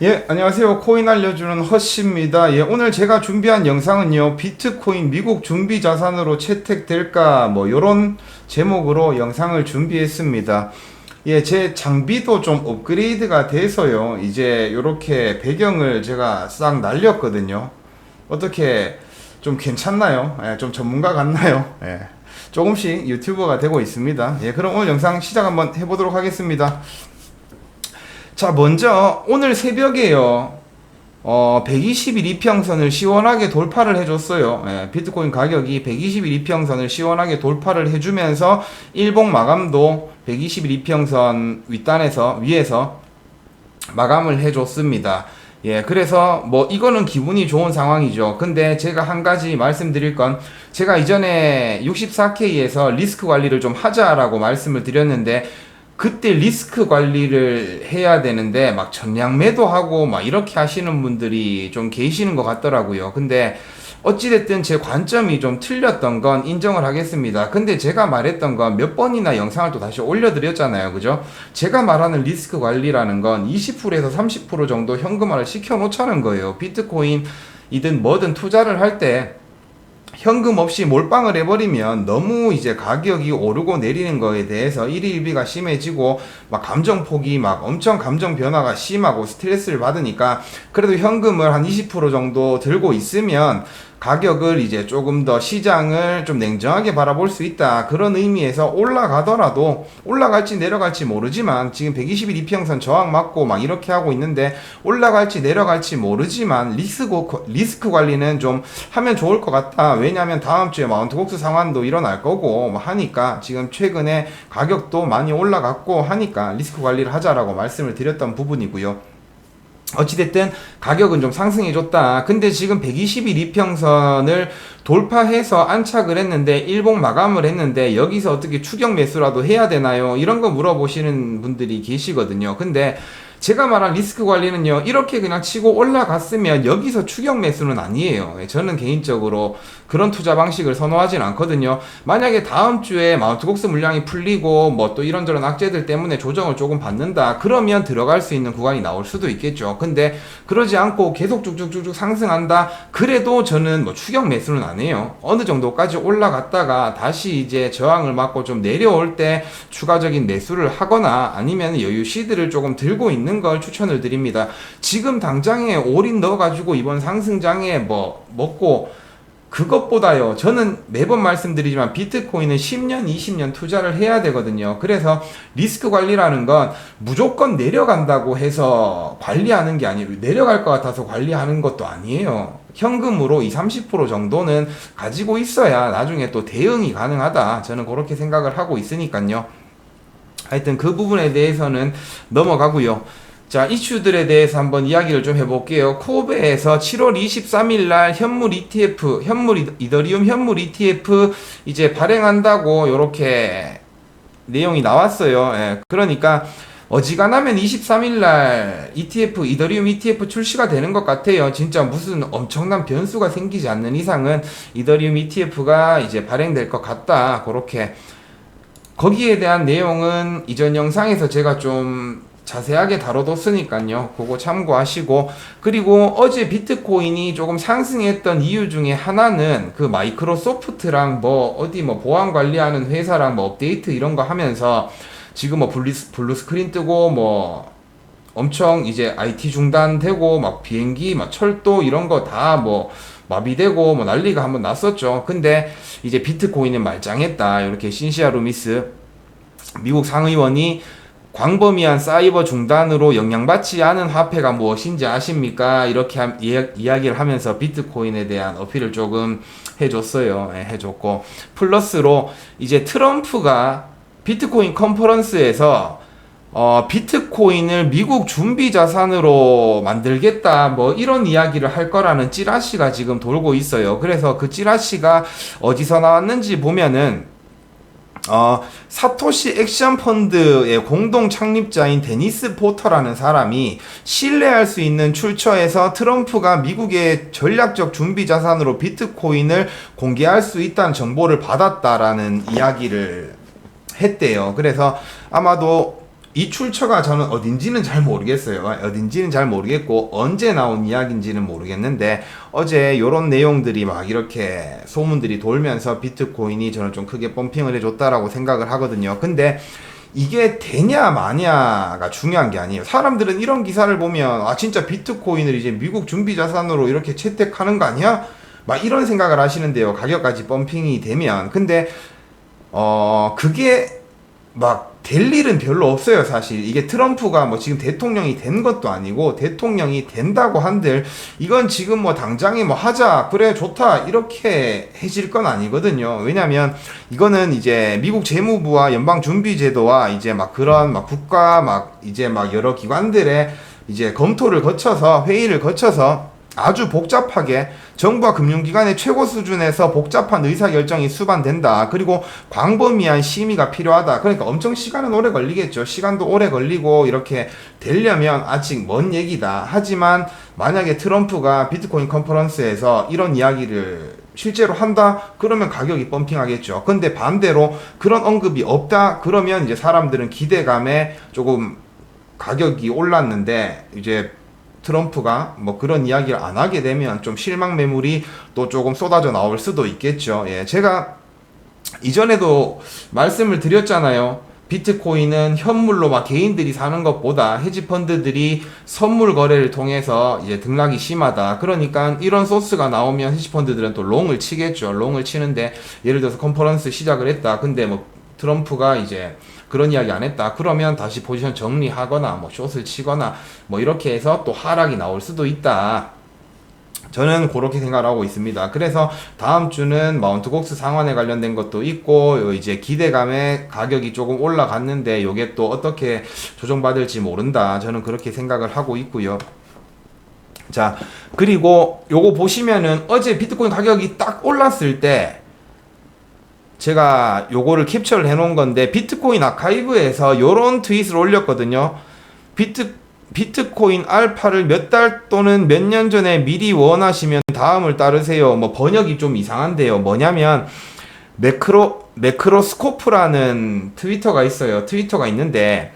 예, 안녕하세요. 코인 알려주는 허씨입니다. 예, 오늘 제가 준비한 영상은요, 비트코인 미국 준비 자산으로 채택될까, 요런 제목으로 영상을 준비했습니다. 예, 제 장비도 좀 업그레이드가 돼서요, 이제 요렇게 배경을 제가 싹 날렸거든요. 어떻게 좀 괜찮나요? 예, 좀 전문가 같나요? 예, 조금씩 유튜버가 되고 있습니다. 예, 그럼 오늘 영상 시작 한번 해보도록 하겠습니다. 자, 먼저 오늘 새벽에요. 120일 이평선을 시원하게 돌파를 해줬어요. 예, 비트코인 가격이 120일 이평선을 시원하게 돌파를 해주면서 일봉 마감도 120일 이평선 위에서 마감을 해줬습니다. 예, 그래서 이거는 기분이 좋은 상황이죠. 근데 제가 한 가지 말씀드릴 건, 제가 이전에 64K에서 리스크 관리를 좀 하자라고 말씀을 드렸는데, 그때 리스크 관리를 해야 되는데 막 전량 매도하고 막 이렇게 하시는 분들이 좀 계시는 것 같더라고요. 근데 어찌됐든 제 관점이 좀 틀렸던 건 인정을 하겠습니다. 근데 제가 말했던 건 몇 번이나 영상을 또 다시 올려드렸잖아요. 그죠? 제가 말하는 리스크 관리라는 건 20%에서 30% 정도 현금화를 시켜놓자는 거예요. 비트코인이든 뭐든 투자를 할 때 현금 없이 몰빵을 해버리면 너무 이제 가격이 오르고 내리는 거에 대해서 일희일비가 심해지고 막 감정폭이 막 엄청 감정 변화가 심하고 스트레스를 받으니까, 그래도 현금을 한 20% 정도 들고 있으면 가격을 이제 조금 더 시장을 좀 냉정하게 바라볼 수 있다, 그런 의미에서 올라가더라도, 올라갈지 내려갈지 모르지만 지금 120일 이평선 저항 맞고 막 이렇게 하고 있는데, 올라갈지 내려갈지 모르지만 리스크 관리는 좀 하면 좋을 것 같다. 왜냐하면 다음 주에 마운트 곡스 상환도 일어날 거고 하니까, 지금 최근에 가격도 많이 올라갔고 하니까 리스크 관리를 하자라고 말씀을 드렸던 부분이고요. 어찌됐든 가격은 좀 상승해줬다. 근데 지금 120일 이평선을 돌파해서 안착을 했는데, 일봉 마감을 했는데, 여기서 어떻게 추격 매수라도 해야 되나요? 이런 거 물어보시는 분들이 계시거든요. 근데 제가 말한 리스크 관리는요, 이렇게 그냥 치고 올라갔으면 여기서 추격 매수는 아니에요. 저는 개인적으로 그런 투자 방식을 선호하진 않거든요. 만약에 다음 주에 마운트 곡스 물량이 풀리고 또 이런저런 악재들 때문에 조정을 조금 받는다, 그러면 들어갈 수 있는 구간이 나올 수도 있겠죠. 근데 그러지 않고 계속 쭉쭉쭉쭉 상승한다, 그래도 저는 추격 매수는 안 해요. 어느 정도까지 올라갔다가 다시 이제 저항을 맞고 좀 내려올 때 추가적인 매수를 하거나, 아니면 여유 시드를 조금 들고 있는 걸 추천을 드립니다. 지금 당장에 올인 넣어가지고 이번 상승장에 먹고, 그것보다요, 저는 매번 말씀드리지만 비트코인은 10년, 20년 투자를 해야 되거든요. 그래서 리스크 관리라는 건 무조건 내려간다고 해서 관리하는 게 아니고, 내려갈 것 같아서 관리하는 것도 아니에요. 현금으로 20, 30% 정도는 가지고 있어야 나중에 또 대응이 가능하다, 저는 그렇게 생각을 하고 있으니까요. 하여튼 그 부분에 대해서는 넘어가고요. 자, 이슈들에 대해서 한번 이야기를 좀 해볼게요. 코베에서 7월 23일 날 이더리움 현물 ETF 이제 발행한다고 요렇게 내용이 나왔어요. 예, 그러니까 어지간하면 23일 날 이더리움 ETF 출시가 되는 것 같아요. 진짜 무슨 엄청난 변수가 생기지 않는 이상은 이더리움 ETF가 이제 발행될 것 같다, 그렇게. 거기에 대한 내용은 이전 영상에서 제가 좀 자세하게 다뤄뒀으니까요. 그거 참고하시고, 그리고 어제 비트코인이 조금 상승했던 이유 중에 하나는 그 마이크로소프트랑 보안 관리하는 회사랑 업데이트 이런 거 하면서 지금 블루 스크린 뜨고 엄청 이제 IT 중단되고 비행기 철도 이런 거 다 마비되고 난리가 한번 났었죠. 근데 이제 비트코인은 말짱했다, 이렇게 신시아 루미스 미국 상의원이 광범위한 사이버 중단으로 영향받지 않은 화폐가 무엇인지 아십니까? 이렇게 이야기를 하면서 비트코인에 대한 어필을 조금 해줬어요. 해줬고, 플러스로 이제 트럼프가 비트코인 컨퍼런스에서 비트코인을 미국 준비 자산으로 만들겠다, 이런 이야기를 할 거라는 찌라시가 지금 돌고 있어요. 그래서 그 찌라시가 어디서 나왔는지 보면은, 사토시 액션 펀드의 공동 창립자인 데니스 포터라는 사람이 신뢰할 수 있는 출처에서 트럼프가 미국의 전략적 준비 자산으로 비트코인을 공개할 수 있다는 정보를 받았다라는 이야기를 했대요. 그래서 아마도 이 출처가 저는 어딘지는 잘 모르겠어요. 어딘지는 잘 모르겠고 언제 나온 이야기인지는 모르겠는데 어제 요런 내용들이 막 이렇게 소문들이 돌면서 비트코인이 저는 좀 크게 펌핑을 해줬다라고 생각을 하거든요. 근데 이게 되냐 마냐가 중요한 게 아니에요. 사람들은 이런 기사를 보면 아 진짜 비트코인을 이제 미국 준비 자산으로 이렇게 채택하는 거 아니야? 막 이런 생각을 하시는데요. 가격까지 펌핑이 되면. 근데 그게 막 될 일은 별로 없어요. 사실 이게 트럼프가 뭐 지금 대통령이 된 것도 아니고 대통령이 된다고 한들 이건 지금 뭐 당장에 뭐 하자 그래 좋다 이렇게 해질 건 아니거든요. 왜냐면 이거는 이제 미국 재무부와 연방준비제도와 이제 막 그런 막 국가 막 이제 막 여러 기관들의 이제 검토를 거쳐서 회의를 거쳐서 아주 복잡하게 정부와 금융기관의 최고 수준에서 복잡한 의사결정이 수반된다. 그리고 광범위한 심의가 필요하다. 그러니까 엄청 시간은 오래 걸리겠죠. 시간도 오래 걸리고 이렇게 되려면 아직 먼 얘기다. 하지만 만약에 트럼프가 비트코인 컨퍼런스에서 이런 이야기를 실제로 한다? 그러면 가격이 펌핑하겠죠. 근데 반대로 그런 언급이 없다? 그러면 이제 사람들은 기대감에 조금 가격이 올랐는데 이제 트럼프가 뭐 그런 이야기를 안 하게 되면 좀 실망 매물이 또 조금 쏟아져 나올 수도 있겠죠. 예, 제가 이전에도 말씀을 드렸잖아요. 비트코인은 현물로 막 개인들이 사는 것보다 헤지펀드들이 선물 거래를 통해서 이제 등락이 심하다. 그러니까 이런 소스가 나오면 헤지펀드들은 또 롱을 치겠죠. 롱을 치는데 예를 들어서 컨퍼런스 시작을 했다. 근데 뭐 트럼프가 이제 그런 이야기 안 했다. 그러면 다시 포지션 정리하거나 뭐 숏을 치거나 뭐 이렇게 해서 또 하락이 나올 수도 있다. 저는 그렇게 생각하고 있습니다. 그래서 다음 주는 마운트 곡스 상환에 관련된 것도 있고 이제 기대감에 가격이 조금 올라갔는데 요게 또 어떻게 조정받을지 모른다. 저는 그렇게 생각을 하고 있고요. 자, 그리고 요거 보시면은 어제 비트코인 가격이 딱 올랐을 때 제가 요거를 캡처를 해놓은 건데 비트코인 아카이브에서 요런 트윗을 올렸거든요. 비트코인 알파를 몇 달 또는 몇 년 전에 미리 원하시면 다음을 따르세요. 뭐 번역이 좀 이상한데요. 뭐냐면 매크로스코프라는 트위터가 있어요. 트위터가 있는데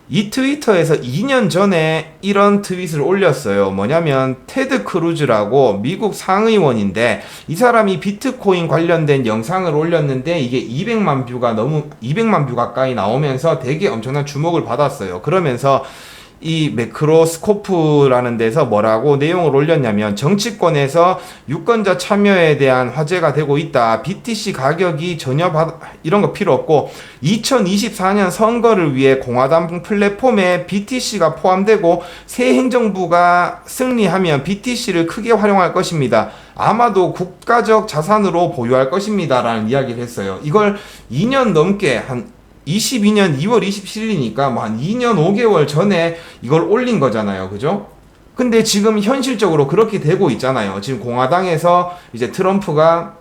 이 트위터에서 2년 전에 이런 트윗을 올렸어요. 뭐냐면 테드 크루즈라고 미국 상의원인데 이 사람이 비트코인 관련된 영상을 올렸는데 이게 200만 뷰 가까이 나오면서 되게 엄청난 주목을 받았어요. 그러면서 이 매크로스코프라는 데서 뭐라고 내용을 올렸냐면 정치권에서 유권자 참여에 대한 화제가 되고 있다. BTC 가격이 전혀 이런 거 필요 없고 2024년 선거를 위해 공화당 플랫폼에 BTC가 포함되고 새 행정부가 승리하면 BTC를 크게 활용할 것입니다. 아마도 국가적 자산으로 보유할 것입니다. 라는 이야기를 했어요. 이걸 2년 넘게 22년 2월 27일이니까 뭐 한 2년 5개월 전에 이걸 올린 거잖아요. 그죠? 근데 지금 현실적으로 그렇게 되고 있잖아요. 지금 공화당에서 이제 트럼프가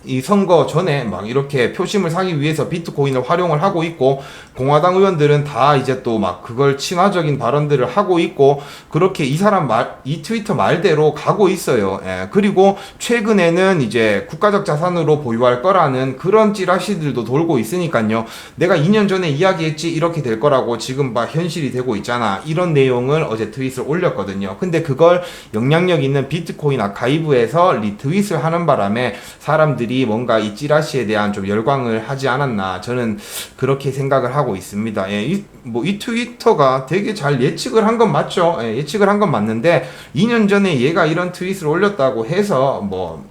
이 선거 전에 막 이렇게 표심을 사기 위해서 비트코인을 활용을 하고 있고 공화당 의원들은 다 이제 또 막 그걸 친화적인 발언들을 하고 있고 그렇게 이 트위터 말대로 가고 있어요. 예. 그리고 최근에는 이제 국가적 자산으로 보유할 거라는 그런 찌라시들도 돌고 있으니까요. 내가 2년 전에 이야기했지 이렇게 될 거라고 지금 막 현실이 되고 있잖아. 이런 내용을 어제 트윗을 올렸거든요. 근데 그걸 영향력 있는 비트코인 아카이브에서 리트윗을 하는 바람에 사람들이 뭔가 이 찌라시에 대한 좀 열광을 하지 않았나 저는 그렇게 생각을 하고 있습니다. 예, 이 트위터가 되게 잘 예측을 한 건 맞죠. 예, 예측을 한 건 맞는데 2년 전에 얘가 이런 트윗을 올렸다고 해서 뭐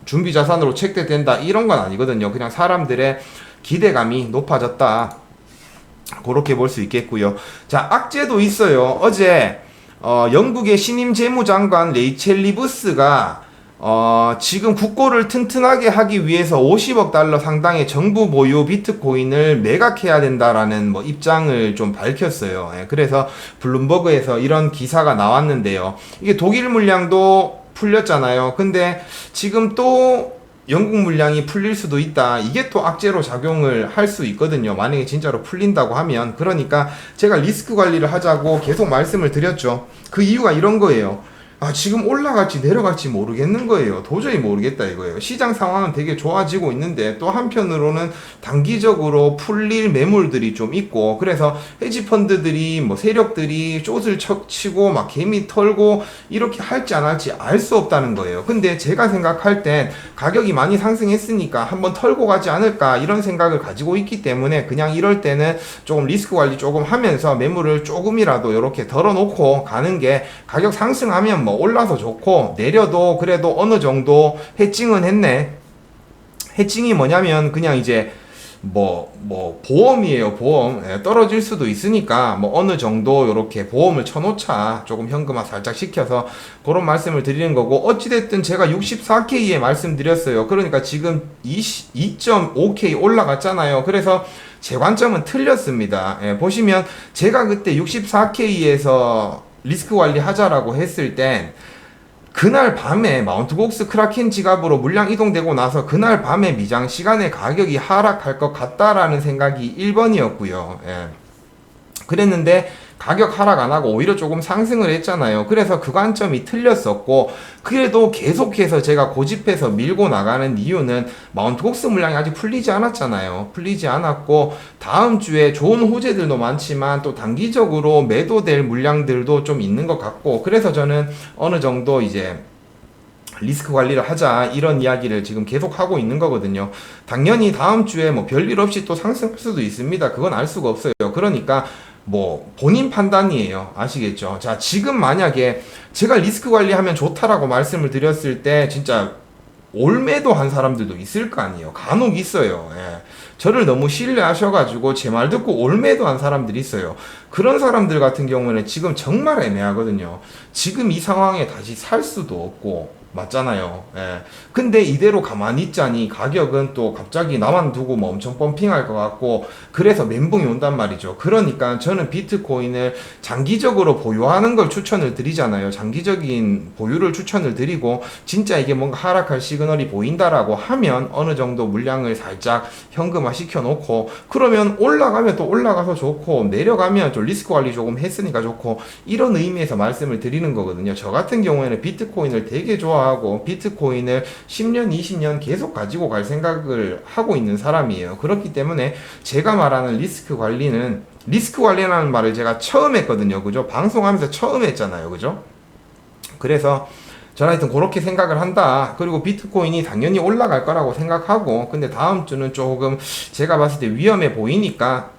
준비 자산으로 책대된다 이런 건 아니거든요. 그냥 사람들의 기대감이 높아졌다. 그렇게 볼 수 있겠고요. 자, 악재도 있어요. 어제 영국의 신임 재무장관 레이첼 리브스가 지금 국고를 튼튼하게 하기 위해서 50억 달러 상당의 정부 보유 비트코인을 매각해야 된다라는 뭐 입장을 좀 밝혔어요. 예, 그래서 블룸버그에서 이런 기사가 나왔는데요. 이게 독일 물량도 풀렸잖아요. 근데 지금 또 영국 물량이 풀릴 수도 있다. 이게 또 악재로 작용을 할 수 있거든요. 만약에 진짜로 풀린다고 하면. 그러니까 제가 리스크 관리를 하자고 계속 말씀을 드렸죠. 그 이유가 이런 거예요. 지금 올라갈지 내려갈지 모르겠는 거예요. 도저히 모르겠다 이거예요. 시장 상황은 되게 좋아지고 있는데 또 한편으로는 단기적으로 풀릴 매물들이 좀 있고, 그래서 헤지펀드들이 뭐 세력들이 숏을 치고 막 개미 털고 이렇게 할지 안 할지 알 수 없다는 거예요. 근데 제가 생각할 땐 가격이 많이 상승했으니까 한번 털고 가지 않을까 이런 생각을 가지고 있기 때문에 그냥 이럴 때는 조금 리스크 관리 조금 하면서 매물을 조금이라도 이렇게 덜어놓고 가는 게, 가격 상승하면 뭐 올라서 좋고 내려도 그래도 어느 정도 해칭은 했네. 해칭이 뭐냐면 그냥 이제 보험이에요. 보험. 떨어질 수도 있으니까 뭐 어느 정도 이렇게 보험을 쳐놓자, 조금 현금화 살짝 시켜서, 그런 말씀을 드리는 거고, 어찌됐든 제가 64K에 말씀드렸어요. 그러니까 지금 2.5K 올라갔잖아요. 그래서 제 관점은 틀렸습니다. 보시면 제가 그때 64K에서 리스크 관리 하자라고 했을 땐 그날 밤에 마운트곡스 크라켄 지갑으로 물량 이동되고 나서 그날 밤에 미장 시간에 가격이 하락할 것 같다라는 생각이 1번이었고요. 그랬는데 가격 하락 안 하고 오히려 조금 상승을 했잖아요. 그래서 그 관점이 틀렸었고, 그래도 계속해서 제가 고집해서 밀고 나가는 이유는 마운트곡스 물량이 아직 풀리지 않았잖아요. 풀리지 않았고 다음 주에 좋은 호재들도 많지만 또 단기적으로 매도될 물량들도 좀 있는 것 같고, 그래서 저는 어느 정도 이제 리스크 관리를 하자 이런 이야기를 지금 계속 하고 있는 거거든요. 당연히 다음 주에 뭐 별일 없이 또 상승할 수도 있습니다. 그건 알 수가 없어요. 그러니까 뭐 본인 판단이에요. 아시겠죠? 자, 지금 만약에 제가 리스크 관리하면 좋다라고 말씀을 드렸을 때 진짜 올매도 한 사람들도 있을 거 아니에요. 간혹 있어요. 저를 너무 신뢰하셔가지고 제 말 듣고 올매도 한 사람들이 있어요. 그런 사람들 같은 경우는 지금 정말 애매하거든요. 지금 이 상황에 다시 살 수도 없고, 맞잖아요. 근데 이대로 가만히 있자니 가격은 또 갑자기 나만 두고 뭐 엄청 펌핑할 것 같고, 그래서 멘붕이 온단 말이죠. 그러니까 저는 비트코인을 장기적으로 보유하는 걸 추천을 드리잖아요. 장기적인 보유를 추천을 드리고, 진짜 이게 뭔가 하락할 시그널이 보인다라고 하면 어느 정도 물량을 살짝 현금화 시켜놓고, 그러면 올라가면 또 올라가서 좋고, 내려가면 좀 리스크 관리 조금 했으니까 좋고, 이런 의미에서 말씀을 드리는 거거든요. 저 같은 경우에는 비트코인을 되게 좋아하고 비트코인을 10년, 20년 계속 가지고 갈 생각을 하고 있는 사람이에요. 그렇기 때문에 제가 말하는 리스크 관리라는 말을 제가 처음 했거든요. 그죠? 방송하면서 처음 했잖아요. 그죠? 그래서 저는 하여튼 그렇게 생각을 한다. 그리고 비트코인이 당연히 올라갈 거라고 생각하고, 근데 다음 주는 조금 제가 봤을 때 위험해 보이니까,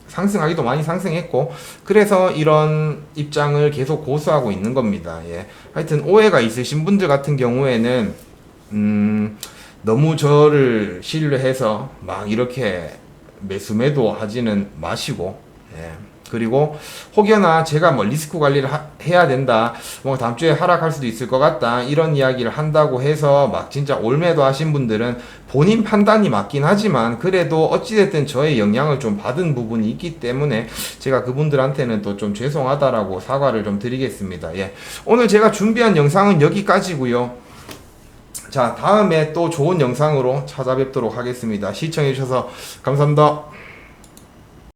상승하기도 많이 상승했고, 그래서 이런 입장을 계속 고수하고 있는 겁니다. 하여튼 오해가 있으신 분들 같은 경우에는 너무 저를 신뢰해서 막 이렇게 매수 매도 하지는 마시고, 그리고 혹여나 제가 뭐 리스크 관리를 해야 된다, 뭐 다음 주에 하락할 수도 있을 것 같다 이런 이야기를 한다고 해서 막 진짜 올매도 하신 분들은 본인 판단이 맞긴 하지만, 그래도 어찌됐든 저의 영향을 좀 받은 부분이 있기 때문에 제가 그분들한테는 또 좀 죄송하다라고 사과를 좀 드리겠습니다. 오늘 제가 준비한 영상은 여기까지고요. 자, 다음에 또 좋은 영상으로 찾아뵙도록 하겠습니다. 시청해주셔서 감사합니다.